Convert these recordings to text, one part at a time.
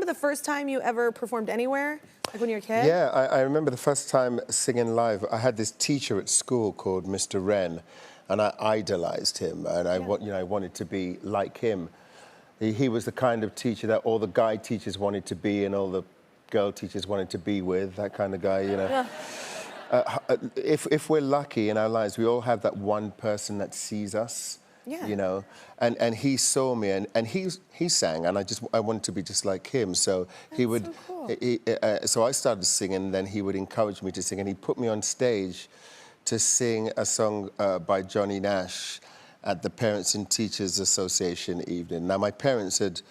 remember the first time you ever performed anywhere, like when you were a kid? Yeah, I remember the first time singing live. I had this teacher at school called Mr. Wren, and I idolized him, and I wanted to be like him. He was the kind of teacher that all the guy teachers wanted to be and all the girl teachers wanted to be with, that kind of guy, you know. Yeah. If we're lucky in our lives, we all have that one person that sees us, you know, and he saw me, and he sang, and I wanted to be just like him. So he would, so cool. so I started singing, and then he would encourage me to sing, and he put me on stage to sing a song by Johnny Nash at the Parents and Teachers Association evening. Now, my parents had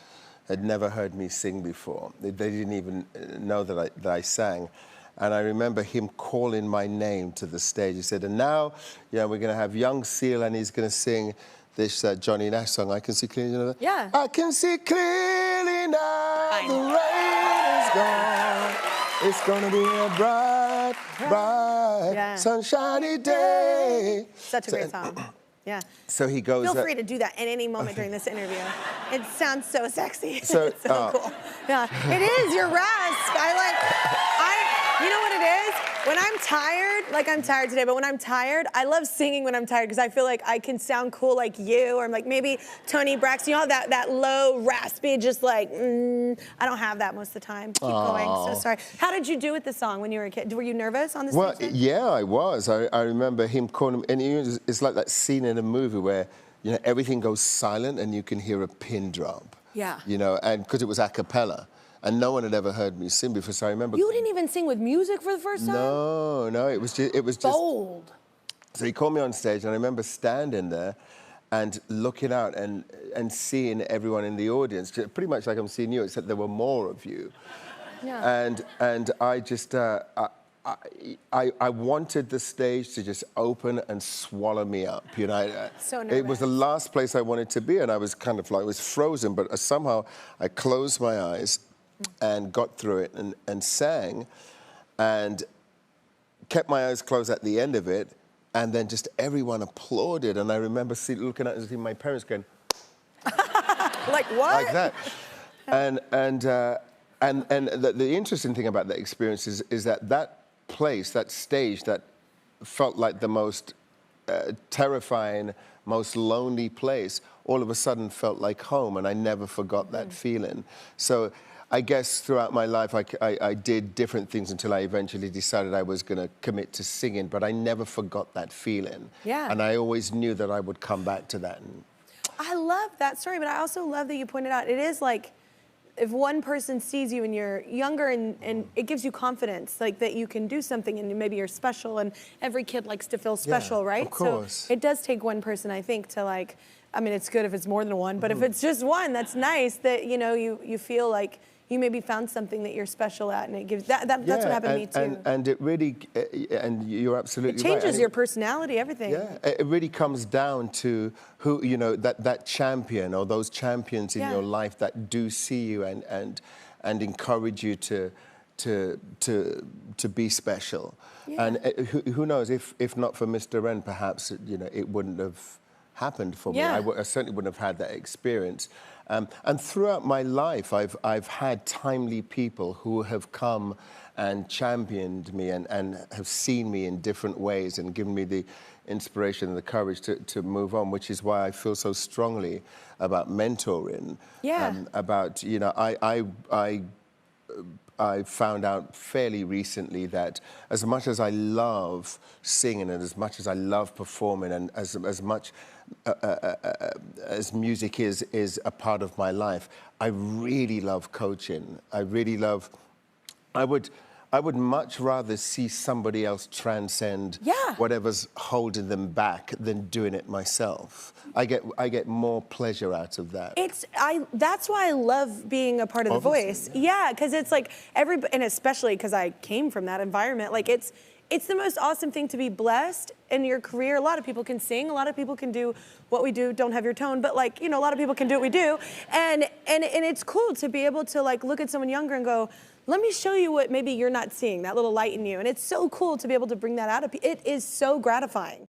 never heard me sing before. They didn't even know that I sang. And I remember him calling my name to the stage. He said, and now, we're going to have young Seal, and he's going to sing this Johnny Nash song, I Can See Clearly. You know that? Yeah. I can see clearly now, the rain is gone. It's going to be a bright, bright, sunshiny day. Such a great song. Yeah. So he goes... Feel free to do that at any moment during this interview. It sounds so sexy. So, it's so cool. Yeah, it is. You're rasped. You know what it is? When I'm tired, like I'm tired today, but when I'm tired, I love singing when I'm tired because I feel like I can sound cool like you, or like maybe Toni Braxton. You know, that low, raspy, just like, I don't have that most of the time. Keep going. So sorry. How did you do with the song when you were a kid? Were you nervous on the stage? Well, yeah, I was. I remember him calling, and it's like that scene in a movie where, everything goes silent and you can hear a pin drop. Yeah. And because it was a cappella. And no one had ever heard me sing before, so I remember... You didn't even sing with music for the first time? No, it was just... Bold. So he called me on stage, and I remember standing there and looking out and seeing everyone in the audience, pretty much like I'm seeing you, except there were more of you. Yeah. And I just... I wanted the stage to just open and swallow me up, So nervous. It was the last place I wanted to be, and I was kind of like, I was frozen, but somehow I closed my eyes and got through it and sang and kept my eyes closed at the end of it, and then just everyone applauded, and I remember looking at my parents going... Like what? Like that. And the interesting thing about that experience is that place, that stage that felt like the most terrifying, most lonely place, all of a sudden felt like home, and I never forgot that feeling. So I guess throughout my life, I did different things until I eventually decided I was going to commit to singing, but I never forgot that feeling. Yeah. And I always knew that I would come back to that. I love that story, but I also love that you pointed out, it is like, if one person sees you and you're younger and it gives you confidence, like that you can do something and maybe you're special, and every kid likes to feel special, right? Of course. So it does take one person, I think, to like, I mean, it's good if it's more than one, but if it's just one, that's nice that, you feel like you maybe found something that you're special at, and it gives, that's what happened to me too. And it really, and you're absolutely right. It changes your personality, everything. Yeah, it really comes down to who, that champion or those champions in your life that do see you and encourage you to be special. Yeah. And who knows, if not for Mr. Wren, perhaps, it wouldn't have happened for me. I certainly wouldn't have had that experience. And throughout my life, I've had timely people who have come and championed me and have seen me in different ways and given me the inspiration and the courage to move on, which is why I feel so strongly about mentoring. Yeah. I found out fairly recently that as much as I love singing and as much as I love performing and as much as music is a part of my life, I really love coaching. I would much rather see somebody else transcend whatever's holding them back than doing it myself. I get more pleasure out of that. That's why I love being a part of The Voice. Yeah, because it's like and especially because I came from that environment, like it's the most awesome thing to be blessed in your career. A lot of people can sing, a lot of people can do what we do, don't have your tone, but like, a lot of people can do what we do. And it's cool to be able to like look at someone younger and go, let me show you what maybe you're not seeing, that little light in you. And it's so cool to be able to bring that out of people. It is so gratifying.